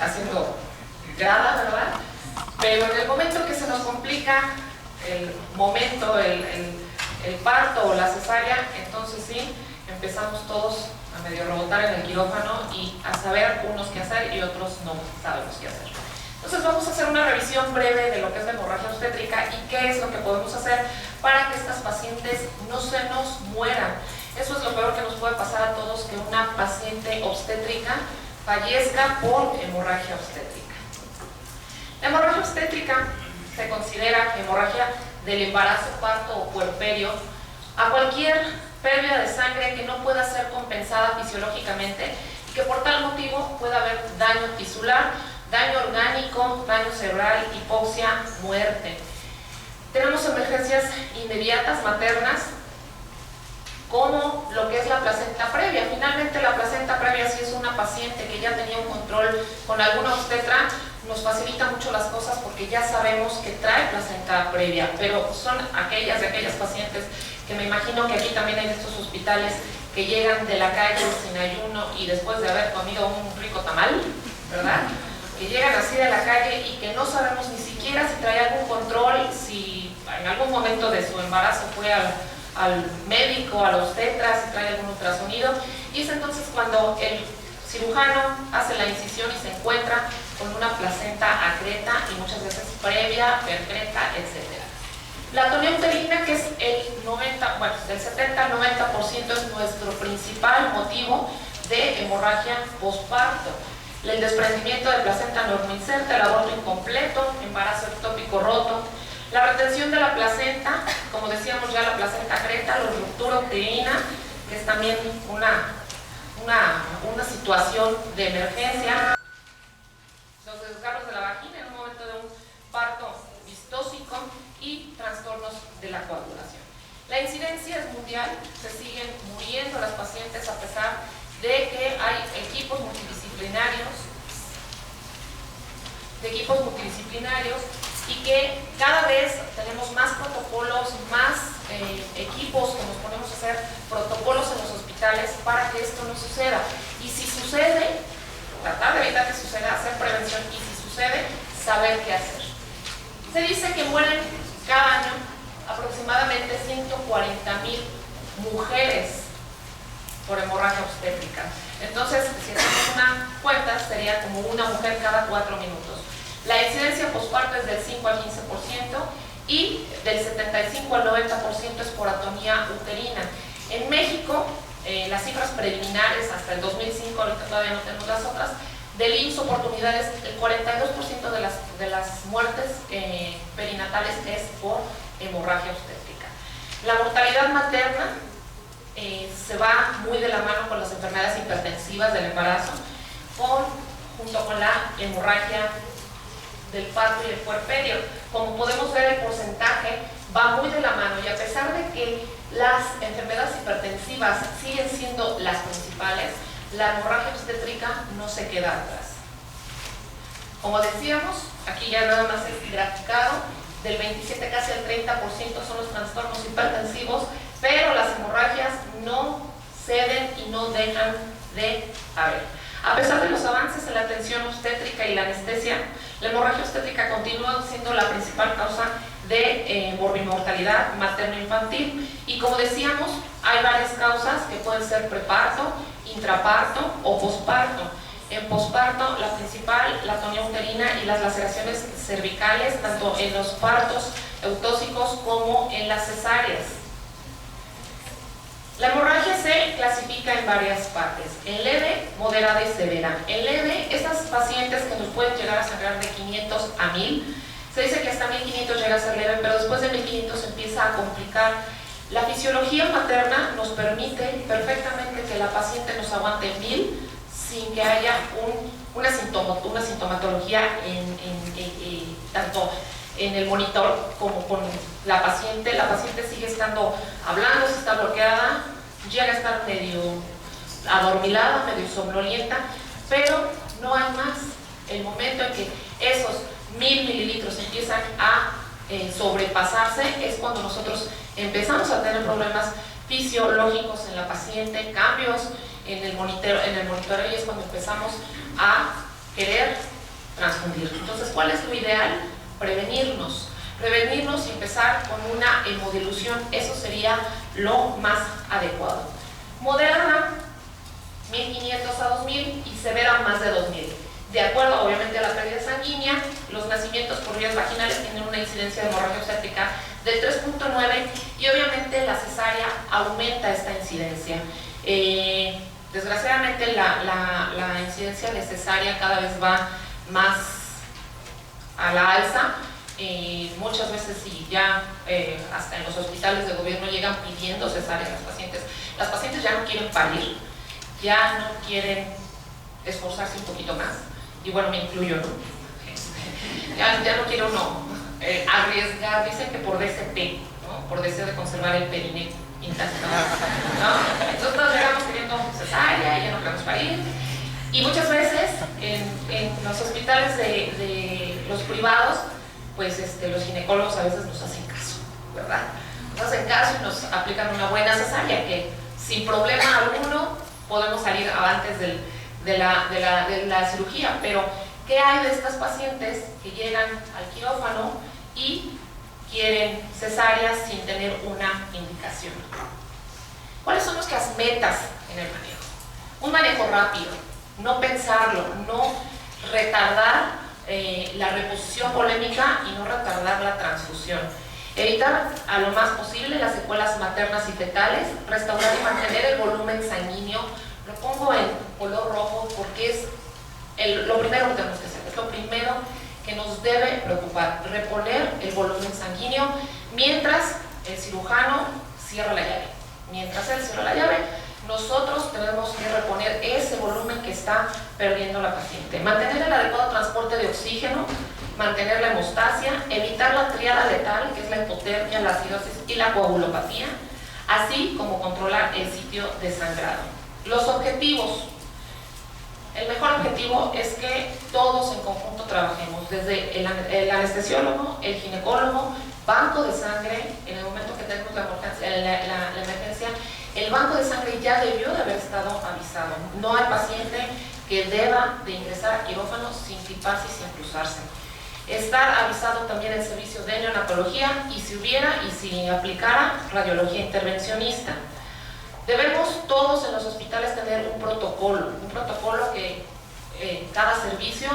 haciendo grada, ¿verdad? Pero en el momento que se nos complica el momento, el parto o la cesárea, entonces sí, empezamos todos a medio rebotar en el quirófano y a saber unos qué hacer y otros no sabemos qué hacer. Entonces vamos a hacer una revisión breve de lo que es la hemorragia obstétrica y qué es lo que podemos hacer para que estas pacientes no se nos mueran. Eso es lo peor que nos puede pasar a todos, que una paciente obstétrica fallezca por hemorragia obstétrica. La hemorragia obstétrica se considera hemorragia del embarazo, parto o puerperio a cualquier pérdida de sangre que no pueda ser compensada fisiológicamente y que por tal motivo pueda haber daño tisular, daño orgánico, daño cerebral, hipoxia, muerte. Tenemos emergencias inmediatas maternas como lo que es la placenta previa. Finalmente la placenta previa, si es una paciente que ya tenía un control con alguna obstetra, nos facilita mucho las cosas porque ya sabemos que trae placenta previa, pero son aquellas pacientes que me imagino que aquí también hay estos hospitales que llegan de la calle sin ayuno y después de haber comido un rico tamal, ¿verdad? Que llegan así de la calle y que no sabemos ni siquiera si trae algún control, si en algún momento de su embarazo fue al médico, al obstetra, si trae algún ultrasonido, y es entonces cuando el cirujano hace la incisión y se encuentra con una placenta acreta y muchas veces previa, percreta, etc. La atonía uterina, que es del 70 al 90% es nuestro principal motivo de hemorragia posparto. El desprendimiento de placenta normoinserta, el aborto incompleto, embarazo ectópico roto, la retención de la placenta, como decíamos ya, la placenta acreta, la ruptura uterina, que es también una situación de emergencia, los desgarros de la vagina en un momento de un parto vistósico y trastornos de la coagulación. La incidencia es mundial, se siguen muriendo las pacientes a pesar de que hay equipos multidisciplinarios y que cada vez tenemos más protocolos, más equipos que nos ponemos a hacer protocolos en los hospitales para que esto no suceda. Y si sucede, tratar de evitar que suceda, hacer prevención, y si sucede, saber qué hacer. Se dice que mueren cada año aproximadamente 140,000 mujeres por hemorragia obstétrica. Entonces, si hacemos una cuenta, sería como una mujer cada 4 minutos. La incidencia posparto es del 5 al 15% y del 75 al 90% es por atonía uterina. En México, las cifras preliminares hasta el 2005, ahorita todavía no tenemos las otras, del IMSS oportunidades, el 42% de las muertes perinatales es por hemorragia obstétrica. La mortalidad materna se va muy de la mano con las enfermedades hipertensivas del embarazo, junto con la hemorragia del parto y el puerperio. Como podemos ver, el porcentaje va muy de la mano, y a pesar de que las enfermedades hipertensivas siguen siendo las principales, la hemorragia obstétrica no se queda atrás. Como decíamos, aquí ya nada más el graficado, del 27 casi al 30% son los trastornos hipertensivos, pero las hemorragias no ceden y no dejan de haber. A pesar de los avances en la atención obstétrica y la anestesia, la hemorragia obstétrica continúa siendo la principal causa de morbimortalidad materno-infantil, y como decíamos, hay varias causas que pueden ser preparto, intraparto o posparto. En posparto, la principal, la atonía uterina y las laceraciones cervicales, tanto en los partos eutóxicos como en las cesáreas. La hemorragia se clasifica en varias partes: en leve, moderada y severa. En leve, esas pacientes que nos pueden llegar a sangrar de 500 a 1000, se dice que hasta 1500 llega a ser leve, pero después de 1500 empieza a complicar. La fisiología materna nos permite perfectamente que la paciente nos aguante 1000 sin que haya una sintomatología tanto en el monitor como con la paciente. La paciente sigue estando hablando, si está bloqueada, llega a estar medio adormilada, medio somnolienta, pero no hay más. El momento en que esos 1000 mililitros empiezan a sobrepasarse es cuando nosotros empezamos a tener problemas fisiológicos en la paciente, cambios en el monitoreo, y es cuando empezamos a querer ¿cuál es lo ideal? Prevenirnos y empezar con una hemodilución, eso sería lo más adecuado. Moderada, 1500 a 2000 y severa más de 2000. De acuerdo, obviamente, a la pérdida sanguínea, los nacimientos por vías vaginales tienen una incidencia de hemorragia obstétrica del 3.9 y obviamente la cesárea aumenta esta incidencia. Desgraciadamente la incidencia de cesárea cada vez va más a la alza. Muchas veces sí, ya hasta en los hospitales de gobierno llegan pidiendo cesárea a las pacientes. Las pacientes ya no quieren parir, ya no quieren esforzarse un poquito más. Y bueno, me incluyo, ¿no? Ya no quiero arriesgar, dicen que por DCP, ¿no? Por deseo de conservar el perineo intacto, ¿no? Entonces nos llegamos queriendo cesárea, ya no queremos parir. Y muchas veces en los hospitales de los privados, pues los ginecólogos a veces nos hacen caso, ¿verdad? Nos hacen caso y nos aplican una buena cesárea que sin problema alguno podemos salir antes de la cirugía. Pero ¿qué hay de estas pacientes que llegan al quirófano y quieren cesárea sin tener una indicación? ¿Cuáles son nuestras metas en el manejo? Un manejo rápido, no pensarlo, no retardar la reposición polémica y no retardar la transfusión. Evitar a lo más posible las secuelas maternas y fetales, restaurar y mantener el volumen sanguíneo. Lo pongo en color rojo porque es lo primero que tenemos que hacer, es lo primero que nos debe preocupar, reponer el volumen sanguíneo mientras el cirujano cierra la llave. Mientras él cierra la llave, nosotros tenemos que reponer ese volumen que está perdiendo la paciente. Mantener el adecuado transporte de oxígeno, mantener la hemostasia, evitar la triada letal, que es la hipotermia, la acidosis y la coagulopatía, así como controlar el sitio de sangrado. Los objetivos. El mejor objetivo es que todos en conjunto trabajemos, desde el anestesiólogo, el ginecólogo, banco de sangre. En el momento que tenemos la emergencia, el banco de sangre ya debió de haber estado avisado. No hay paciente que deba de ingresar a quirófano sin tiparse y sin cruzarse. Estar avisado también el servicio de neonatología y si hubiera y si aplicara radiología intervencionista. Debemos todos en los hospitales tener un protocolo que cada servicio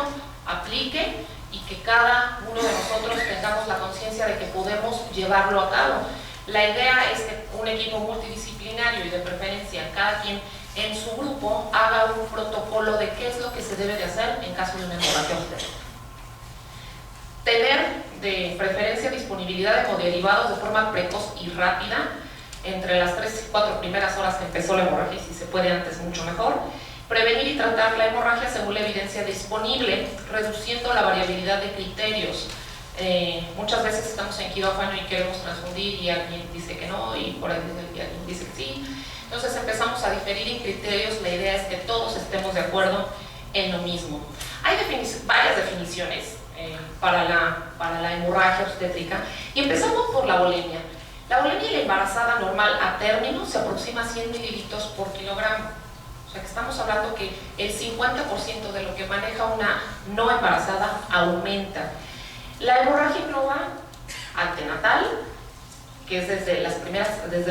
aplique y que cada uno de nosotros tengamos la conciencia de que podemos llevarlo a cabo. La idea es que un equipo multidisciplinario y de preferencia cada quien en su grupo haga un protocolo de qué es lo que se debe de hacer en caso de una hemorragia obstétrica. Tener de preferencia disponibilidad de hemoderivados de forma precoz y rápida entre las 3 y 4 primeras horas que empezó la hemorragia, y si se puede antes mucho mejor. Prevenir y tratar la hemorragia según la evidencia disponible, reduciendo la variabilidad de criterios. Muchas veces estamos en quirófano y queremos transfundir y alguien dice que no y por ahí alguien dice que sí. Entonces empezamos a diferir en criterios. La idea es que todos estemos de acuerdo en lo mismo. Hay varias definiciones para la hemorragia obstétrica y empezamos por la volemia. La volemia en la embarazada normal a término se aproxima a 100 mililitros por kilogramo. O sea que estamos hablando que el 50% de lo que maneja una no embarazada aumenta. La hemorragia engloba antenatal, que es desde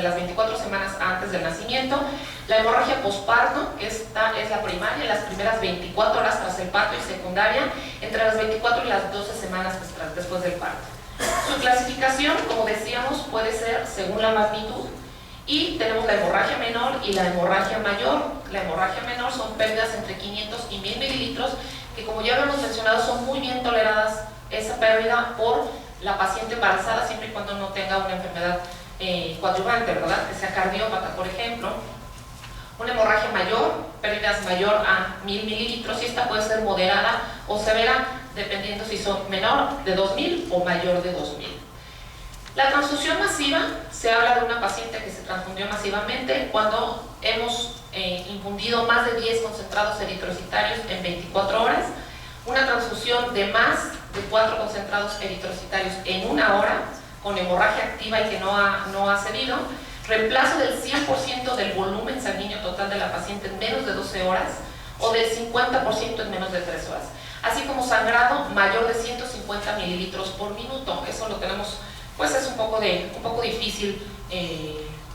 las 24 semanas antes del nacimiento. La hemorragia posparto, que esta es la primaria, las primeras 24 horas tras el parto, y secundaria entre las 24 y las 12 semanas después del parto. Su clasificación, como decíamos, puede ser según la magnitud. Y tenemos la hemorragia menor y la hemorragia mayor. La hemorragia menor son pérdidas entre 500 y 1000 mililitros, que como ya habíamos mencionado, son muy bien toleradas esa pérdida por la paciente embarazada, siempre y cuando no tenga una enfermedad coadyuvante, ¿verdad? Que sea cardiópata, por ejemplo. Una hemorragia mayor, pérdidas mayor a 1000 mililitros, y esta puede ser moderada o severa, dependiendo si son menor de 2000 o mayor de 2000. La transfusión masiva, se habla de una paciente que se transfundió masivamente cuando hemos infundido más de 10 concentrados eritrocitarios en 24 horas, una transfusión de más de 4 concentrados eritrocitarios en 1 hora, con hemorragia activa y que no ha cedido, reemplazo del 100% del volumen sanguíneo total de la paciente en menos de 12 horas o del 50% en menos de 3 horas. así como sangrado mayor de 150 mililitros por minuto. Eso lo tenemos, pues es un poco difícil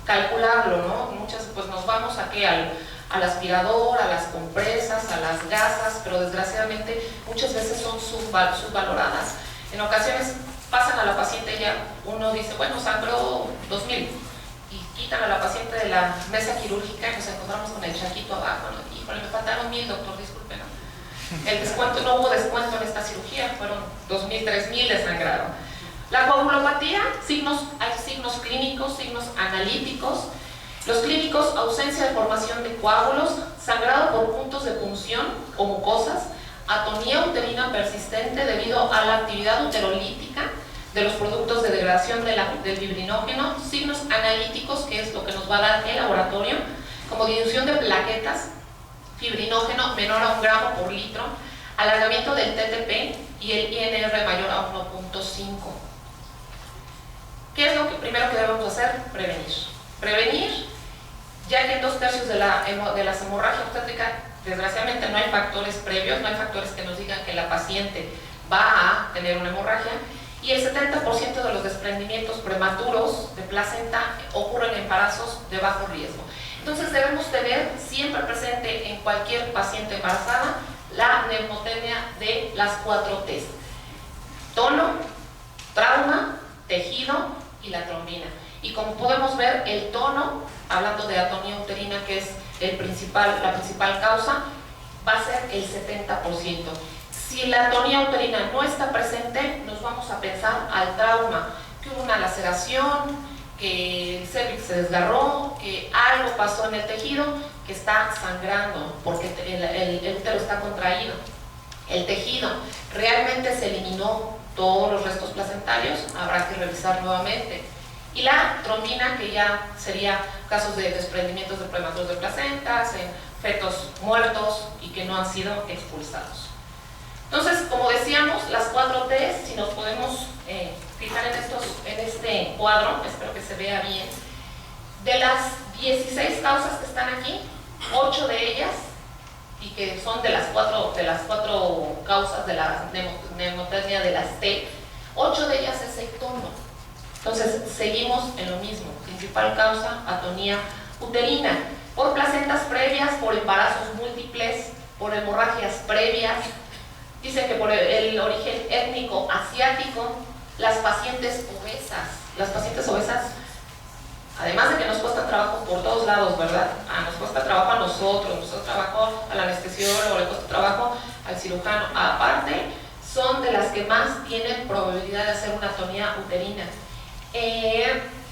calcularlo, ¿no? Muchas pues nos vamos al aspirador, a las compresas, a las gasas, pero desgraciadamente muchas veces son subvaloradas. En ocasiones pasan a la paciente, ya uno dice, bueno, sangró 2000, y quitan a la paciente de la mesa quirúrgica y nos encontramos con el chaquito abajo, ¿no? Híjole, me faltaron 1000, doctor, disculpe, ¿no? El descuento, no hubo descuento en esta cirugía, fueron 2000, 3000 de sangrado. La coagulopatía, hay signos clínicos, signos analíticos. Los clínicos: ausencia de formación de coágulos, sangrado por puntos de punción o mucosas, atonía uterina persistente debido a la actividad uterolítica de los productos de degradación del fibrinógeno, signos analíticos, que es lo que nos va a dar el laboratorio, como disminución de plaquetas, fibrinógeno menor a 1 gramo por litro, alargamiento del TTP y el INR mayor a 1.5. ¿Qué es lo primero que debemos hacer? Prevenir, ya que en 2/3 de las hemorragias obstétricas, desgraciadamente, no hay factores previos, no hay factores que nos digan que la paciente va a tener una hemorragia, y el 70% de los desprendimientos prematuros de placenta ocurren en embarazos de bajo riesgo. Entonces debemos tener siempre presente en cualquier paciente embarazada la mnemotecnia de las 4 T's: tono, trauma, tejido y la trombina. Y como podemos ver, el tono, hablando de atonía uterina, que es la principal causa, va a ser el 70%. Si la atonía uterina no está presente, nos vamos a pensar al trauma, que hubo una laceración, que el cervix se desgarró, que algo pasó en el tejido, que está sangrando, porque el útero está contraído. El tejido realmente se eliminó todos los restos placentarios, habrá que revisar nuevamente. Y la trombina, que ya sería casos de desprendimientos de prematuros de placentas, en fetos muertos y que no han sido expulsados. Entonces, como decíamos, las 4 T's, si nos podemos fijar en este cuadro, espero que se vea bien, de las 16 causas que están aquí, 8 de ellas, y que son de las cuatro causas de la mnemotecnia de las T, 8 de ellas es el tono. Entonces, seguimos en lo mismo. Principal causa: atonía uterina, por placentas previas, por embarazos múltiples, por hemorragias previas. Dice que por el origen étnico asiático, las pacientes obesas, además de que nos cuesta trabajo por todos lados, ¿verdad? Nos cuesta trabajo a nosotros, nos cuesta trabajo al anestesiólogo, le cuesta trabajo al cirujano. Aparte, son de las que más tienen probabilidad de hacer una atonía uterina.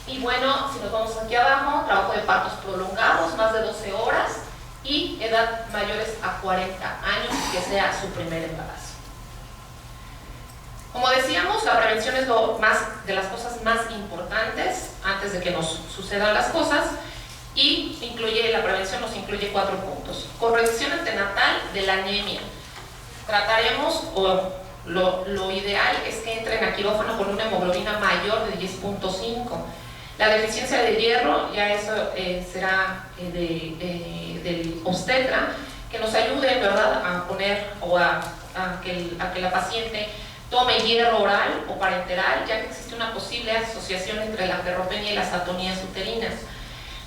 Y bueno, si nos vamos aquí abajo, trabajo de partos prolongados, más de 12 horas, y edad mayores a 40 años, que sea su primer embarazo. Como decíamos, la prevención es de las cosas más importantes antes de que nos sucedan las cosas, y la prevención nos incluye 4 puntos. Corrección antenatal de la anemia. Trataremos, lo ideal es que entren a quirófano con una hemoglobina mayor de 10.5. La deficiencia de hierro, ya eso será del obstetra, que nos ayude, ¿verdad?, a poner o a que la paciente tome hierro oral o parenteral, ya que existe una posible asociación entre la ferropenia y las atonías uterinas.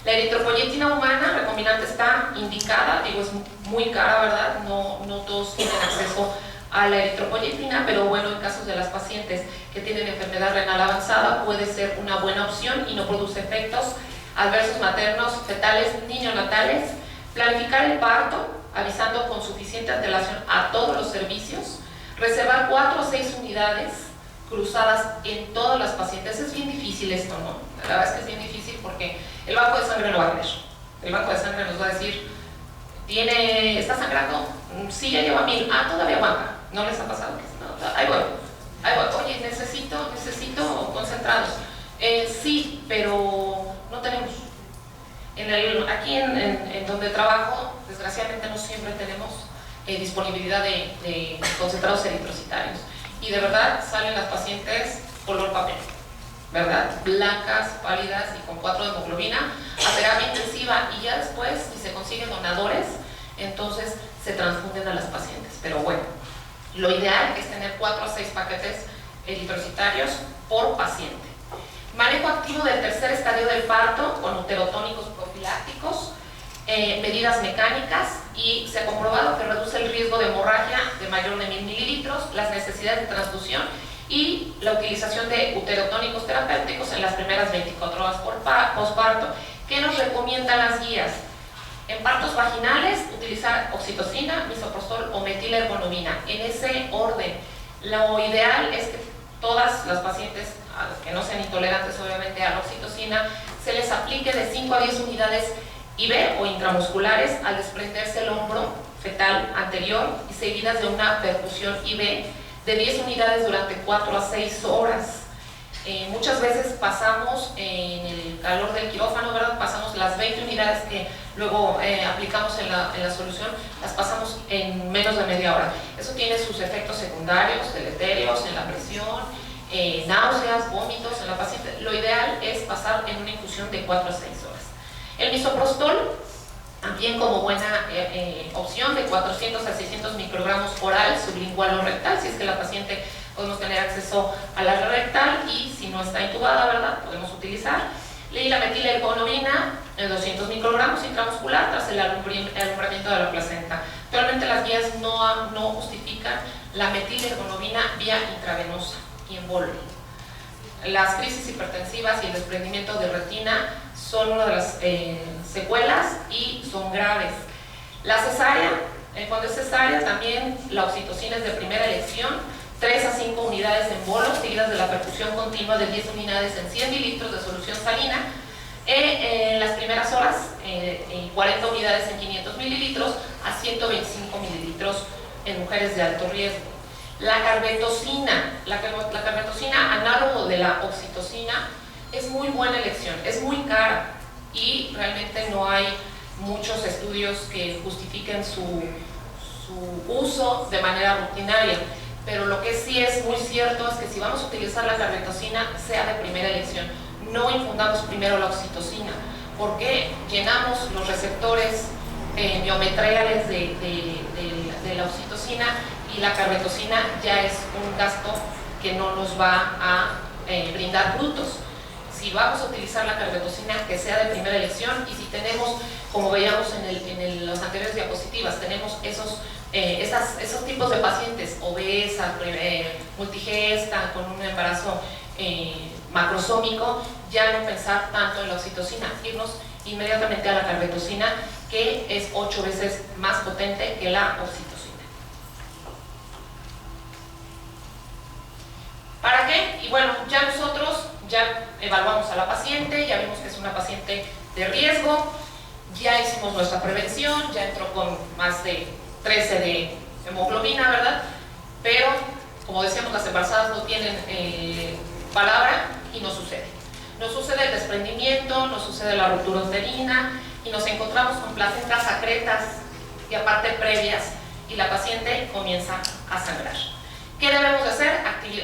La eritropoyetina humana recombinante está indicada, digo, es muy cara, ¿verdad? No todos tienen acceso a la eritropoyetina, pero bueno, en casos de las pacientes que tienen enfermedad renal avanzada puede ser una buena opción y no produce efectos adversos maternos, fetales ni neonatales. Planificar el parto, avisando con suficiente antelación a todos los servicios. Reservar 4 o 6 unidades cruzadas en todas las pacientes. Es bien difícil esto, ¿no? La verdad es que es bien difícil porque el banco de sangre no va a ver. El banco de sangre nos va a decir: ¿está sangrando? Sí, ya lleva 1000. Todavía aguanta. ¿No les ha pasado? No, ahí voy. Oye, necesito concentrados. Sí, pero no tenemos. Aquí en donde trabajo, desgraciadamente no siempre tenemos disponibilidad de concentrados eritrocitarios. Y de verdad salen las pacientes color papel, ¿verdad? Blancas, pálidas y con 4 de hemoglobina a terapia intensiva, y ya después, si se consiguen donadores, entonces se transfunden a las pacientes. Pero bueno, Lo ideal es tener 4 a 6 paquetes eritrocitarios por paciente. Manejo activo del tercer estadio del parto con uterotónicos profilácticos, medidas mecánicas, y se ha comprobado que reduce el riesgo de hemorragia de mayor de 1000 mililitros, las necesidades de transfusión y la utilización de uterotónicos terapéuticos en las primeras 24 horas posparto. ¿Qué nos recomiendan las guías? En partos vaginales, utilizar oxitocina, misoprostol o metilergonomina, en ese orden. Lo ideal es que todas las pacientes, que no sean intolerantes obviamente a la oxitocina, se les aplique de 5 a 10 unidades IV o intramusculares al desprenderse el hombro fetal anterior y seguidas de una perfusión IV de 10 unidades durante 4 a 6 horas. Muchas veces pasamos en el calor del quirófano, ¿verdad? Pasamos las 20 unidades que luego aplicamos en la solución, las pasamos en menos de media hora. Eso tiene sus efectos secundarios, deleterios en la presión, náuseas, vómitos en la paciente. Lo ideal es pasar en una infusión de 4 a 6 horas. El misoprostol, también como buena opción, de 400 a 600 microgramos oral, sublingual o rectal, si es que la paciente podemos tener acceso a la red rectal, y si no está intubada, ¿verdad?, podemos utilizar. Y la metilergonomina, 200 microgramos intramuscular tras el alumbramiento de la placenta. Actualmente las guías no justifican la metilergonomina vía intravenosa y en bolo. Las crisis hipertensivas y el desprendimiento de retina son una de las secuelas y son graves. La cesárea, cuando es cesárea, también la oxitocina es de primera elección, 3 a 5 unidades en bolos, seguidas de la perfusión continua de 10 unidades en 100 mililitros de solución salina. En las primeras horas, 40 unidades en 500 mililitros a 125 mililitros en mujeres de alto riesgo. La carbetocina, análogo de la oxitocina, es muy buena elección, es muy cara y realmente no hay muchos estudios que justifiquen su uso de manera rutinaria. Pero lo que sí es muy cierto es que si vamos a utilizar la carbetocina, sea de primera elección. No infundamos primero la oxitocina, porque llenamos los receptores miometriales de la oxitocina, y la carbetocina ya es un gasto que no nos va a brindar frutos. Si vamos a utilizar la carbetocina, que sea de primera elección, y si tenemos, como veíamos en las anteriores diapositivas, tenemos esos tipos de pacientes obesas, multigesta, con un embarazo macrosómico, ya no pensar tanto en la oxitocina, irnos inmediatamente a la carbetocina, que es 8 veces más potente que la oxitocina. ¿Para qué? Y bueno, ya nosotros ya evaluamos a la paciente, ya vimos que es una paciente de riesgo, ya hicimos nuestra prevención, ya entró con más de 13 de hemoglobina, ¿verdad? Pero, como decíamos, las embarazadas no tienen palabra y no sucede. No sucede el desprendimiento, no sucede la ruptura uterina y nos encontramos con placentas secretas y aparte previas, y la paciente comienza a sangrar. ¿Qué debemos de hacer?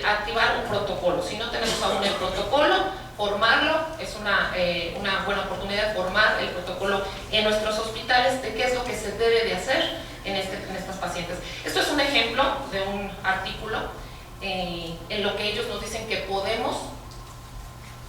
Activar un protocolo. Si no tenemos aún el protocolo, formarlo. Es una buena oportunidad de formar el protocolo en nuestros hospitales de qué es lo que se debe de hacer en estas pacientes. Esto es un ejemplo de un artículo en lo que ellos nos dicen que podemos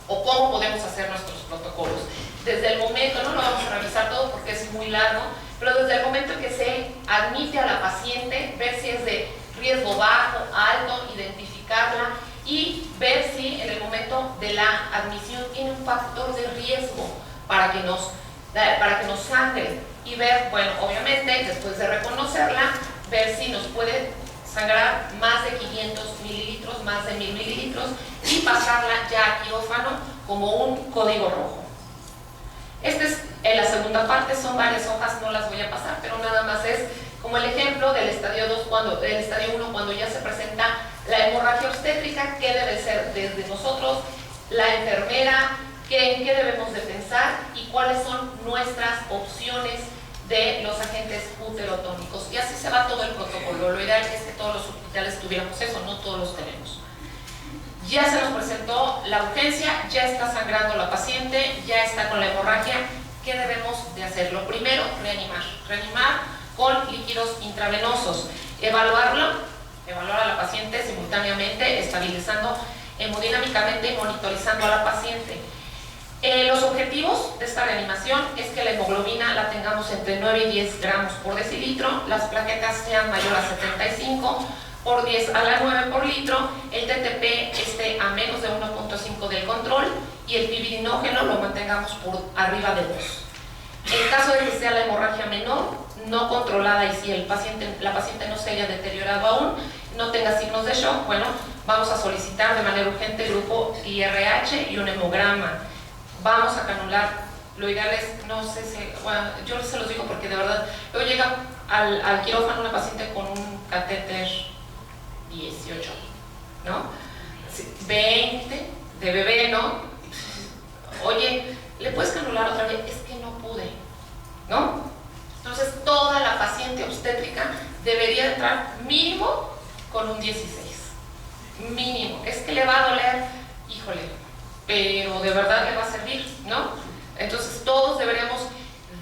o cómo podemos hacer nuestros protocolos. Desde el momento, no lo vamos a revisar todo porque es muy largo, pero desde el momento en que se admite a la paciente, ver si es de riesgo bajo, alto, identificarla y ver si en el momento de la admisión tiene un factor de riesgo para que nos sangre, y ver, bueno, obviamente después de reconocerla, ver si nos puede sangrar más de 500 mililitros, más de 1000 mililitros, y pasarla ya a quirófano como un código rojo. Esta es la segunda parte, son varias hojas, no las voy a pasar, pero nada más es como el ejemplo del estadio 2, del estadio 1, cuando ya se presenta la hemorragia obstétrica, qué debe ser desde nosotros, la enfermera, en qué debemos de pensar y cuáles son nuestras opciones de los agentes uterotónicos. Y así se va todo el protocolo. Lo ideal es que todos los hospitales tuviéramos eso, no todos los tenemos. Ya se nos presentó la urgencia, ya está sangrando la paciente, ya está con la hemorragia. ¿Qué debemos de hacer? Lo primero, reanimar con líquidos intravenosos, evaluar Evaluar a la paciente simultáneamente, estabilizando hemodinámicamente y monitorizando a la paciente. Los objetivos de esta reanimación es que la hemoglobina la tengamos entre 9 y 10 gramos por decilitro, las plaquetas sean mayor a 75 por 10 a la 9 por litro, el TTP esté a menos de 1.5 del control y el fibrinógeno lo mantengamos por arriba de 2. En caso de que sea la hemorragia menor, no controlada y si la paciente no se haya deteriorado aún, no tenga signos de shock, bueno, vamos a solicitar de manera urgente el grupo IRH y un hemograma. Vamos a canular, lo ideal es, no sé si, bueno, yo se los digo porque de verdad, luego llega al quirófano una paciente con un catéter 18, ¿no? 20 de bebé, ¿no? Oye, ¿le puedes canular otra vez? Es que no pude, ¿no? Entonces toda la paciente obstétrica debería entrar mínimo con un 16, mínimo. Es que le va a doler, híjole, pero de verdad le va a servir, ¿no? Entonces todos deberíamos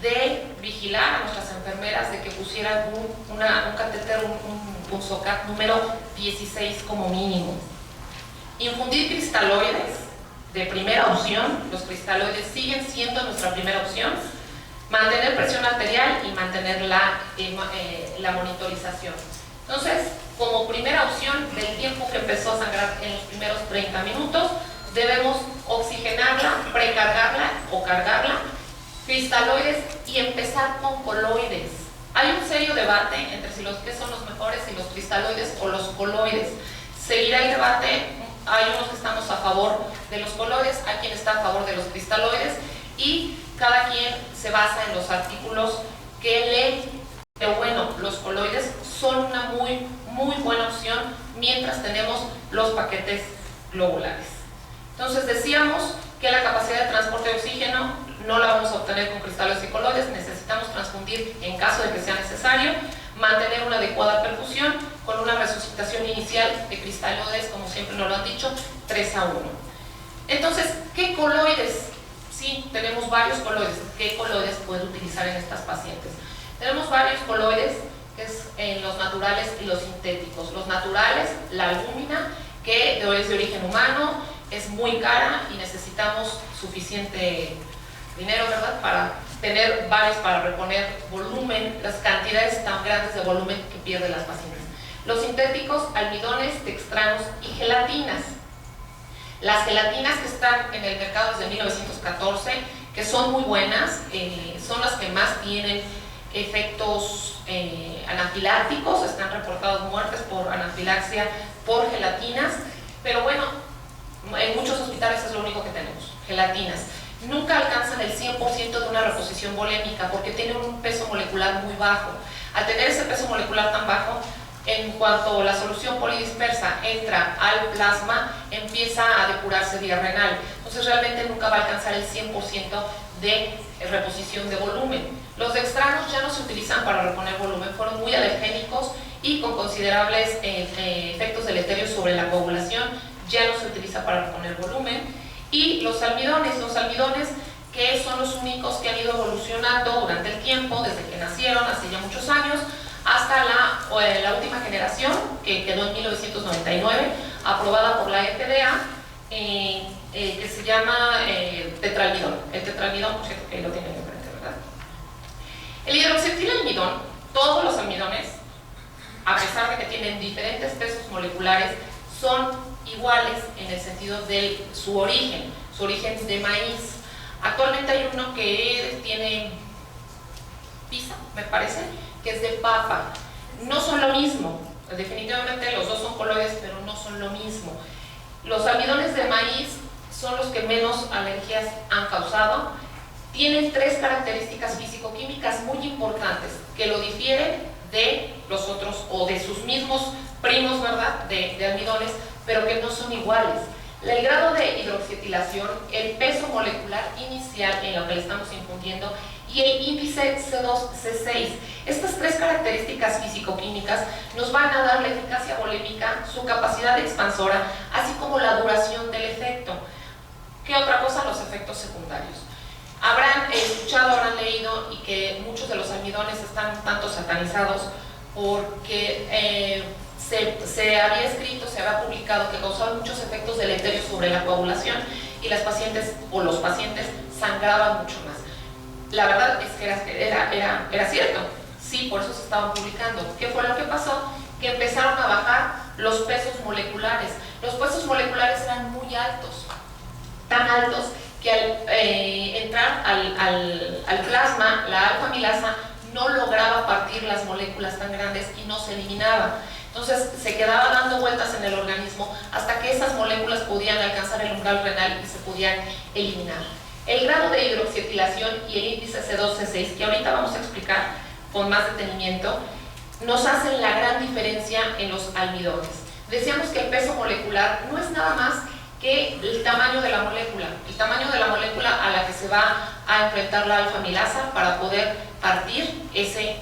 de vigilar a nuestras enfermeras de que pusieran un catéter, un SOCAT número 16 como mínimo. Infundir cristaloides de primera opción, los cristaloides siguen siendo nuestra primera opción. Mantener presión arterial y mantener la monitorización. Entonces, como primera opción del tiempo que empezó a sangrar en los primeros 30 minutos, debemos oxigenarla, precargarla o cargarla, cristaloides y empezar con coloides. Hay un serio debate entre si qué son los mejores, si los cristaloides o los coloides. Seguirá el debate, hay unos que estamos a favor de los coloides, hay quien está a favor de los cristaloides y cada quien se basa en los artículos que lee. Pero bueno, los coloides son una muy buena opción mientras tenemos los paquetes globulares. Entonces decíamos que la capacidad de transporte de oxígeno no la vamos a obtener con cristaloides y coloides, necesitamos transfundir en caso de que sea necesario, mantener una adecuada perfusión con una resucitación inicial de cristaloides, como siempre nos lo han dicho, 3:1. Entonces, ¿qué coloides? Sí, tenemos varios coloides. ¿Qué coloides puede utilizar en estas pacientes? Tenemos varios coloides, que es en los naturales y los sintéticos. Los naturales, la albúmina, que es de origen humano, es muy cara y necesitamos suficiente dinero, ¿verdad?, para tener varios, para reponer volumen, las cantidades tan grandes de volumen que pierden las pacientes. Los sintéticos, almidones, dextranos y gelatinas. Las gelatinas que están en el mercado desde 1914, que son muy buenas, son las que más tienen efectos anafilácticos, están reportados muertes por anafilaxia por gelatinas, pero bueno, en muchos hospitales es lo único que tenemos, gelatinas. Nunca alcanzan el 100% de una reposición volémica porque tienen un peso molecular muy bajo. Al tener ese peso molecular tan bajo, en cuanto la solución polidispersa entra al plasma, empieza a depurarse vía renal. Entonces realmente nunca va a alcanzar el 100% de reposición de volumen. Los dextranos ya no se utilizan para reponer volumen, fueron muy alergénicos y con considerables efectos deleterios sobre la coagulación, ya no se utiliza para reponer volumen. Y los almidones que son los únicos que han ido evolucionando durante el tiempo, desde que nacieron, hace ya muchos años, hasta la última generación, que quedó en 1999, aprobada por la FDA, que se llama tetralmidón. El tetralmidón, por cierto, que lo tienen enfrente, ¿verdad? El hidroxetilalmidón, todos los almidones, a pesar de que tienen diferentes pesos moleculares, son iguales en el sentido de su origen de maíz. Actualmente hay uno que tiene pisa, me parece, que es de papa. No son lo mismo, definitivamente los dos son coloides, pero no son lo mismo. Los almidones de maíz son los que menos alergias han causado. Tienen tres características físico-químicas muy importantes que lo difieren de los otros o de sus mismos primos, ¿verdad?, de almidones, pero que no son iguales. El grado de hidroxietilación, el peso molecular inicial en lo que le estamos infundiendo y el índice C2, C6. Estas tres características físico-químicas nos van a dar la eficacia volémica, su capacidad expansora, así como la duración del efecto. ¿Qué otra cosa? Los efectos secundarios. Habrán escuchado, habrán leído y que muchos de los almidones están tanto satanizados porque se había escrito, se había publicado que causaba muchos efectos deleterios sobre la coagulación y las pacientes o los pacientes sangraban mucho más. La verdad es que era cierto, sí, por eso se estaban publicando. ¿Qué fue lo que pasó? Que empezaron a bajar los pesos moleculares. Los pesos moleculares eran muy altos, tan altos que al entrar al plasma, la alfa-amilasa no lograba partir las moléculas tan grandes y no se eliminaba. Entonces se quedaba dando vueltas en el organismo hasta que esas moléculas podían alcanzar el umbral renal y se podían eliminar. El grado de hidroxietilación y el índice C2-C6, que ahorita vamos a explicar con más detenimiento, nos hacen la gran diferencia en los almidones. Decíamos que el peso molecular no es nada más que el tamaño de la molécula, a la que se va a enfrentar la alfa-amilasa para poder partir ese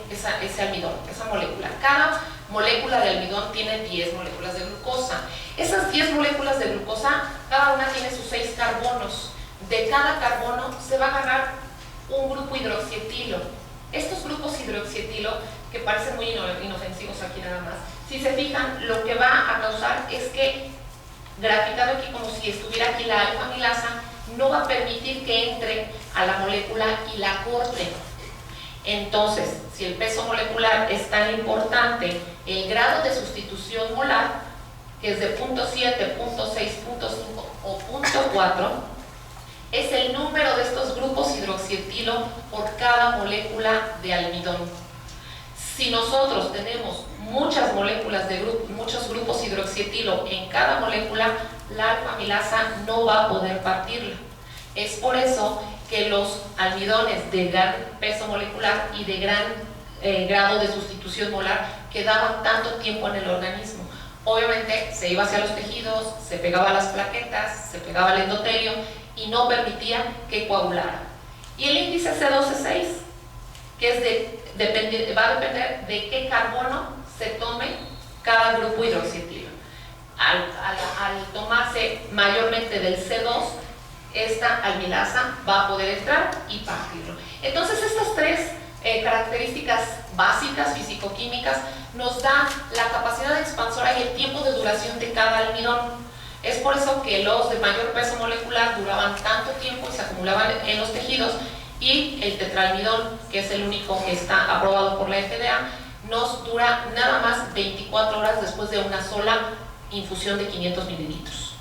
almidón, esa molécula. Cada molécula de almidón tiene 10 moléculas de glucosa. Esas 10 moléculas de glucosa, cada una tiene sus 6 carbonos. De cada carbono se va a agarrar un grupo hidroxietilo. Estos grupos hidroxietilo, que parecen muy inofensivos aquí nada más, si se fijan, lo que va a causar es que, graficado aquí como si estuviera aquí la alfa-amilasa, no va a permitir que entre a la molécula y la corte. Entonces, si el peso molecular es tan importante, el grado de sustitución molar, que es de 0.7, 0.6, 0.5 o 0.4, es el número de estos grupos hidroxietilo por cada molécula de almidón. Si nosotros tenemos muchas moléculas muchos grupos hidroxietilo en cada molécula, la alfa-amilasa no va a poder partirla. Es por eso que los almidones de gran peso molecular y de gran grado de sustitución molar quedaban tanto tiempo en el organismo. Obviamente se iba hacia los tejidos, se pegaba a las plaquetas, se pegaba al endotelio y no permitía que coagulara. Y el índice C2-C6, que va a depender de qué carbono se tome cada grupo hidroxietilo. Al tomarse mayormente del C2, esta almilasa va a poder entrar y partirlo. Entonces estas tres características básicas fisicoquímicas nos dan la capacidad expansora y el tiempo de duración de cada almidón. Es por eso que los de mayor peso molecular duraban tanto tiempo y se acumulaban en los tejidos, y el tetraalmidón, que es el único que está aprobado por la FDA, nos dura nada más 24 horas después de una sola infusión de 500 mililitros.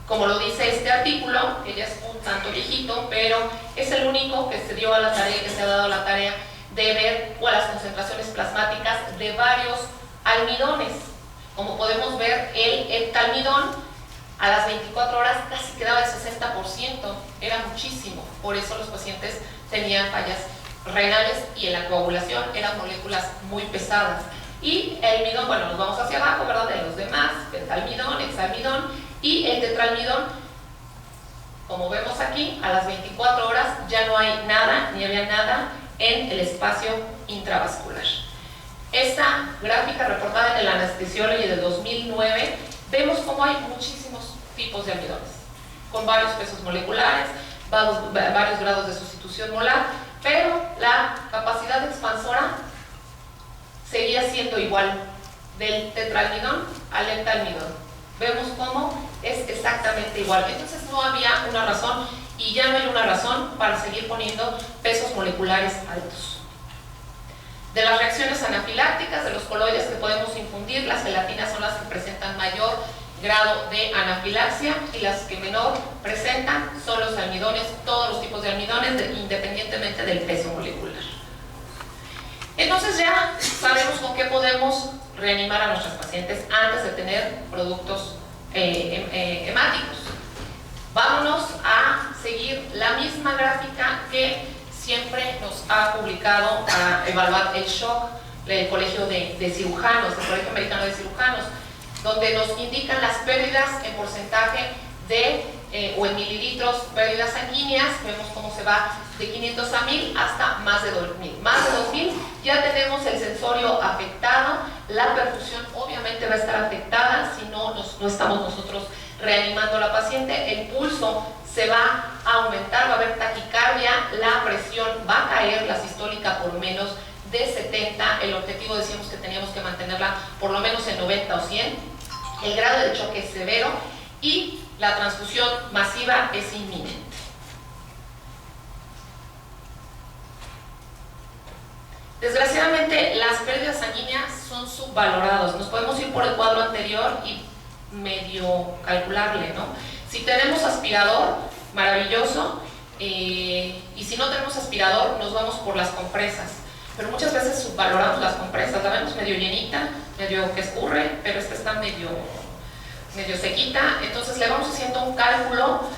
Como lo dice este artículo, que ya es un tanto viejito, pero es el único que se dio a la tarea, que se ha dado la tarea de ver las concentraciones plasmáticas de varios almidones. Como podemos ver, el heptalmidón a las 24 horas casi quedaba el 60%, era muchísimo. Por eso los pacientes tenían fallas renales y en la coagulación eran moléculas muy pesadas. Y el almidón, bueno, nos vamos hacia abajo, ¿verdad? De los demás, pentalmidón, hexalmidón y el tetraalmidón. Como vemos aquí, a las 24 horas ya no hay nada, ni había nada en el espacio intravascular. Esta gráfica reportada en el Anesthesiology de 2009, vemos cómo hay muchísimos tipos de almidones, con varios pesos moleculares, varios grados de sustitución molar, pero la capacidad expansora seguía siendo igual, del tetraalmidón al heptalmidón. Vemos cómo es exactamente igual. Entonces no había una razón, y ya no hay una razón para seguir poniendo pesos moleculares altos. De las reacciones anafilácticas, de los coloides que podemos infundir, las gelatinas son las que presentan mayor grado de anafilaxia, y las que menor presentan son los almidones, todos los tipos de almidones, independientemente del peso molecular. Entonces ya sabemos con qué podemos reanimar a nuestros pacientes antes de tener productos hemáticos. Vámonos a seguir la misma gráfica que siempre nos ha publicado a evaluar el shock del Colegio de Cirujanos, el Colegio Americano de Cirujanos, donde nos indican las pérdidas en porcentaje o en mililitros, pérdidas sanguíneas. Vemos cómo se va de 500 a 1000 hasta más de 2000. Más de 2000 ya tenemos el sensorio afectado, la perfusión obviamente va a estar afectada si no estamos nosotros reanimando a la paciente, el pulso se va a aumentar, va a haber taquicardia, la presión va a caer, la sistólica por menos de 70, el objetivo decíamos que teníamos que mantenerla por lo menos en 90 o 100, el grado de choque es severo y la transfusión masiva es inminente. Desgraciadamente, las pérdidas sanguíneas son subvaloradas. Nos podemos ir por el cuadro anterior y medio calcularle, ¿no? Si tenemos aspirador, maravilloso, y si no tenemos aspirador, nos vamos por las compresas. Pero muchas veces subvaloramos las compresas, la vemos medio llenita, medio que escurre, pero esta está medio sequita, entonces le vamos haciendo un cálculo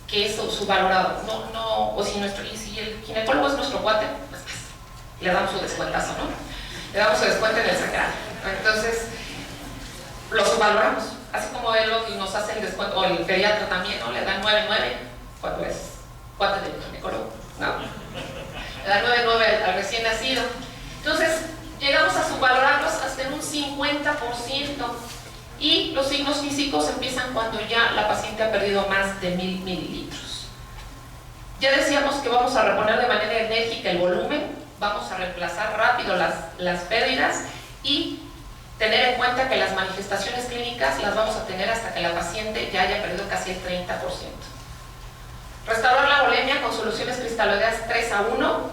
que es subvalorado. Y si el ginecólogo es nuestro cuate, pues le damos su descuentazo, ¿no? Le damos su descuento en el sagrado. Entonces, lo subvaloramos. Así como él nos hace el descuento, o el pediatra también, ¿no? Le dan 9.9 cuando es cuate del ginecólogo. No. Le dan 9.9 al recién nacido. Entonces, llegamos a subvalorarlos hasta en un 50%. Y los signos físicos empiezan cuando ya la paciente ha perdido más de 1000 mililitros. Ya decíamos que vamos a reponer de manera enérgica el volumen, vamos a reemplazar rápido las pérdidas y tener en cuenta que las manifestaciones clínicas las vamos a tener hasta que la paciente ya haya perdido casi el 30%. Restaurar la volemia con soluciones cristaloideas 3:1,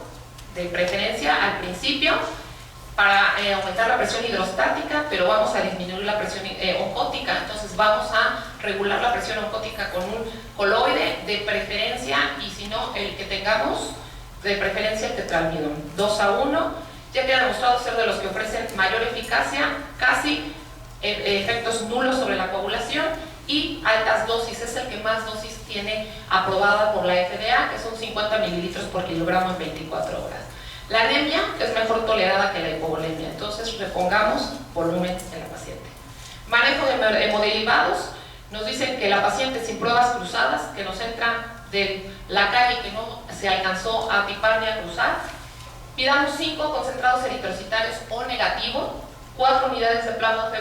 de preferencia al principio, para aumentar la presión hidrostática, pero vamos a disminuir la presión oncótica. Entonces vamos a regular la presión oncótica con un coloide de preferencia, y si no, el que tengamos, de preferencia el tetralmidón. 2:1, ya que ha demostrado ser de los que ofrecen mayor eficacia, casi efectos nulos sobre la coagulación, y altas dosis, es el que más dosis tiene aprobada por la FDA, que son 50 mililitros por kilogramo en 24 horas. La anemia es mejor tolerada que la hipovolemia, entonces repongamos volumen en la paciente. Manejo de hemoderivados, nos dicen que la paciente sin pruebas cruzadas, que nos entra de la calle y que no se alcanzó a tipar ni a cruzar, pidamos 5 concentrados eritrocitarios O negativo, 4 unidades de plasma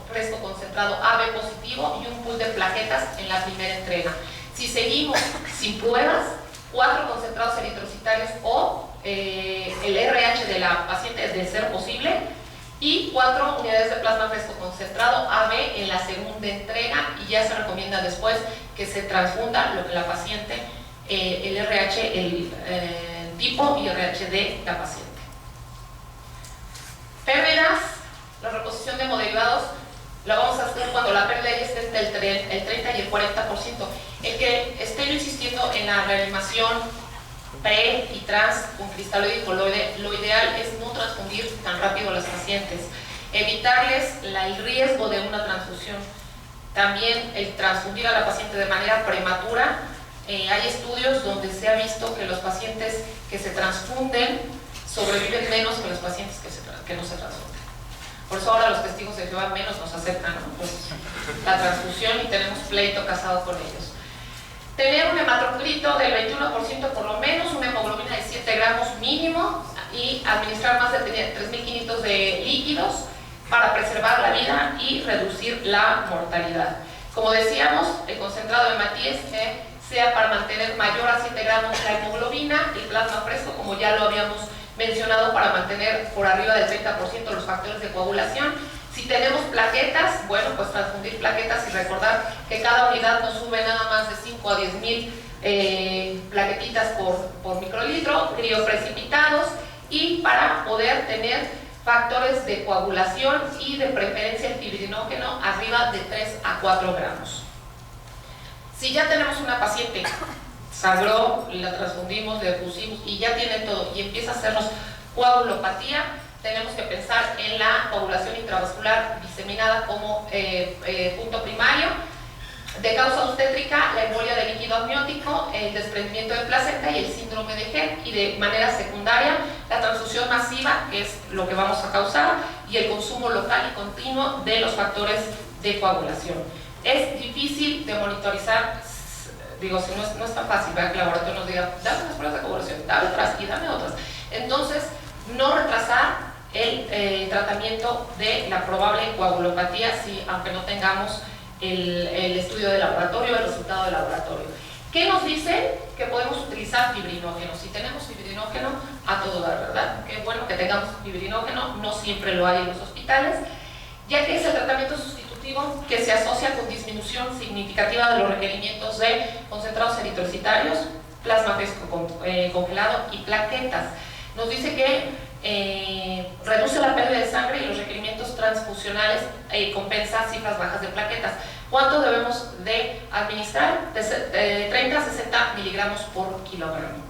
fresco concentrado AB positivo y un pool de plaquetas en la primera entrega. Si seguimos sin pruebas, 4 concentrados eritrocitarios O, el RH de la paciente es de ser posible, y 4 unidades de plasma fresco concentrado AB en la segunda entrega, y ya se recomienda después que se transfunda lo que la paciente, el RH, el tipo y RH de la paciente. Pérdidas, la reposición de hemoderivados la vamos a hacer cuando la pérdida ya esté entre el 30 y el 40%. El que esté yo insistiendo en la reanimación pre y trans con cristaloide y coloide, lo ideal es no transfundir tan rápido a las pacientes, evitarles el riesgo de una transfusión. También el transfundir a la paciente de manera prematura, hay estudios donde se ha visto que los pacientes que se transfunden sobreviven menos que los pacientes que no se transfunden. Por eso ahora los testigos de Jehová menos nos aceptan, ¿no? Pues, la transfusión, y tenemos pleito casado con ellos. Tener un hematocrito del 21% por lo menos, una hemoglobina de 7 gramos mínimo, y administrar más de 3.500 de líquidos para preservar la vida y reducir la mortalidad. Como decíamos, el concentrado de Matías sea para mantener mayor a 7 gramos la hemoglobina, el plasma fresco, como ya lo habíamos mencionado, para mantener por arriba del 30% los factores de coagulación. Si tenemos plaquetas, bueno, pues transfundir plaquetas y recordar que cada unidad nos sube nada más de 5 a 10.000 plaquetitas por microlitro, crioprecipitados, y para poder tener factores de coagulación y de preferencia el fibrinógeno arriba de 3 a 4 gramos. Si ya tenemos una paciente, sangró, la transfundimos, le pusimos y ya tiene todo y empieza a hacernos coagulopatía, tenemos que pensar en la coagulación intravascular diseminada como punto primario. De causa obstétrica, la embolia de líquido amniótico, el desprendimiento de placenta y el síndrome de Hett, y de manera secundaria la transfusión masiva, que es lo que vamos a causar, y el consumo local y continuo de los factores de coagulación. Es difícil de monitorizar, digo, si no es tan fácil, ¿verdad? Que el laboratorio nos diga, dame unas pruebas de coagulación, dame otras y dame otras. Entonces, no retrasar el tratamiento de la probable coagulopatía, aunque no tengamos el estudio de laboratorio, el resultado de laboratorio. ¿Qué nos dice? Que podemos utilizar fibrinógeno. Si tenemos fibrinógeno, a todo dar, ¿verdad? Qué bueno que tengamos fibrinógeno, no siempre lo hay en los hospitales, ya que es el tratamiento sustitutivo que se asocia con disminución significativa de los requerimientos de concentrados eritrocitarios, plasma fresco congelado y plaquetas. Nos dice que reduce la pérdida de sangre y los requerimientos transfusionales, compensa cifras bajas de plaquetas. ¿Cuánto debemos de administrar? De 30 a 60 miligramos por kilogramo.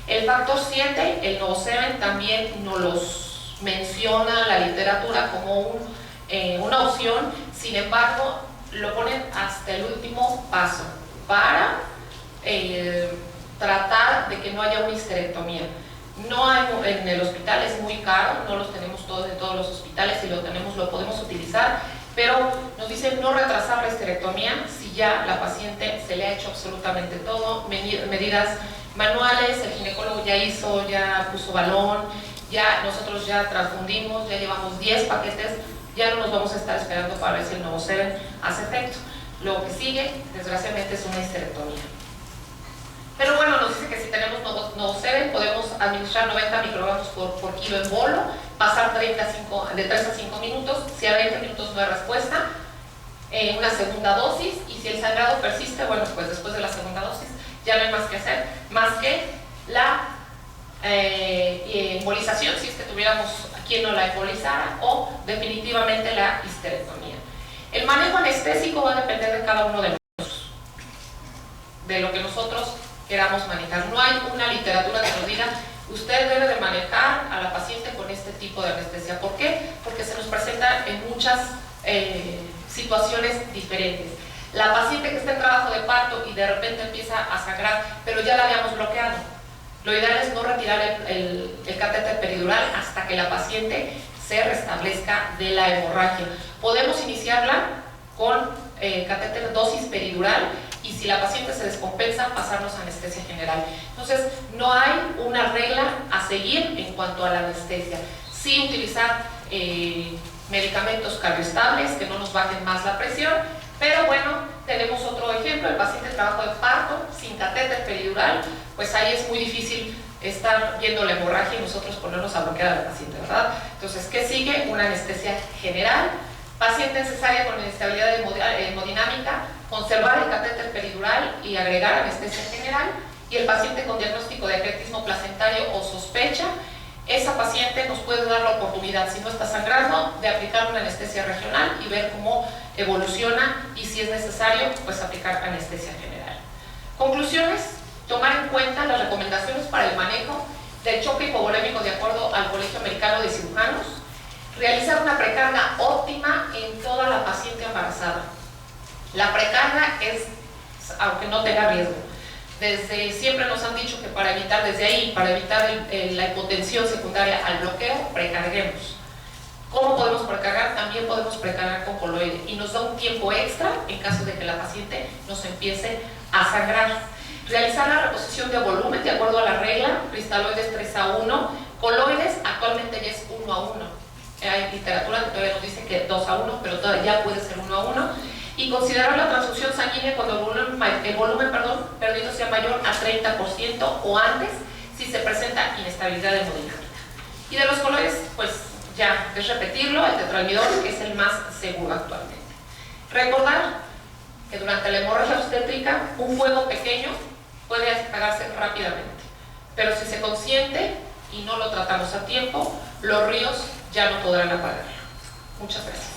El factor 7, el Novoseven, también nos los menciona la literatura como una opción, sin embargo, lo ponen hasta el último paso para tratar de que no haya una histerectomía. No hay en el hospital, es muy caro, no los tenemos todos en todos los hospitales, si lo tenemos lo podemos utilizar, pero nos dicen no retrasar la histerectomía si ya la paciente se le ha hecho absolutamente todo, medidas manuales, el ginecólogo ya puso balón, nosotros ya transfundimos, ya llevamos 10 paquetes, ya no nos vamos a estar esperando para ver si el Novoseven hace efecto. Lo que sigue, desgraciadamente, es una histerectomía. Pero bueno, nos dice que si tenemos Novoseven podemos administrar 90 microgramos por kilo en bolo, pasar de 3 a 5 minutos, si a 20 minutos no hay respuesta, una segunda dosis, y si el sangrado persiste, bueno, pues después de la segunda dosis ya no hay más que hacer, más que la embolización, si es que tuviéramos quien no la embolizara, o definitivamente la histerectomía. El manejo anestésico va a depender de cada uno de nosotros, de lo que nosotros queramos manejar. No hay una literatura que nos diga usted debe de manejar a la paciente con este tipo de anestesia. ¿Por qué? Porque se nos presenta en muchas situaciones diferentes. La paciente que está en trabajo de parto y de repente empieza a sangrar, pero ya la habíamos bloqueado. Lo ideal es no retirar el catéter peridural hasta que la paciente se restablezca de la hemorragia. Podemos iniciarla con catéter dosis peridural, y si la paciente se descompensa, pasarnos a anestesia general. Entonces, no hay una regla a seguir en cuanto a la anestesia. Sí utilizar medicamentos cardioestables que no nos bajen más la presión, pero bueno, tenemos otro ejemplo, el paciente en trabajo de parto sin catéter peridural, pues ahí es muy difícil estar viendo la hemorragia y nosotros ponernos a bloquear a la paciente, ¿verdad? Entonces, ¿qué sigue? Una anestesia general. Paciente en cesárea con inestabilidad hemodinámica, conservar el catéter peridural y agregar anestesia general. Y el paciente con diagnóstico de eclectismo placentario o sospecha, esa paciente nos puede dar la oportunidad, si no está sangrando, de aplicar una anestesia regional y ver cómo evoluciona, y si es necesario, pues aplicar anestesia general. Conclusiones: tomar en cuenta las recomendaciones para el manejo del choque hipovolémico de acuerdo al Colegio Americano de Cirujanos, realizar una precarga óptima en toda la paciente embarazada. La precarga es, aunque no tenga riesgo, desde siempre nos han dicho que para evitar la hipotensión secundaria al bloqueo, precarguemos. ¿Cómo podemos precargar? También podemos precargar con coloide, y nos da un tiempo extra en caso de que la paciente nos empiece a sangrar. Realizar la reposición de volumen de acuerdo a la regla, cristaloides 3:1, coloides actualmente ya es 1:1. Hay literatura que todavía nos dice que 2:1, pero todavía puede ser 1:1. Y considerar la transfusión sanguínea cuando el volumen perdido sea mayor a 30% o antes, si se presenta inestabilidad hemodinámica. Y de los coloides, pues ya es repetirlo, el tetralmidol, que es el más seguro actualmente. Recordar que durante la hemorragia obstétrica un fuego pequeño puede apagarse rápidamente, pero si se consiente y no lo tratamos a tiempo, los ríos ya no podrán apagarlo. Muchas gracias.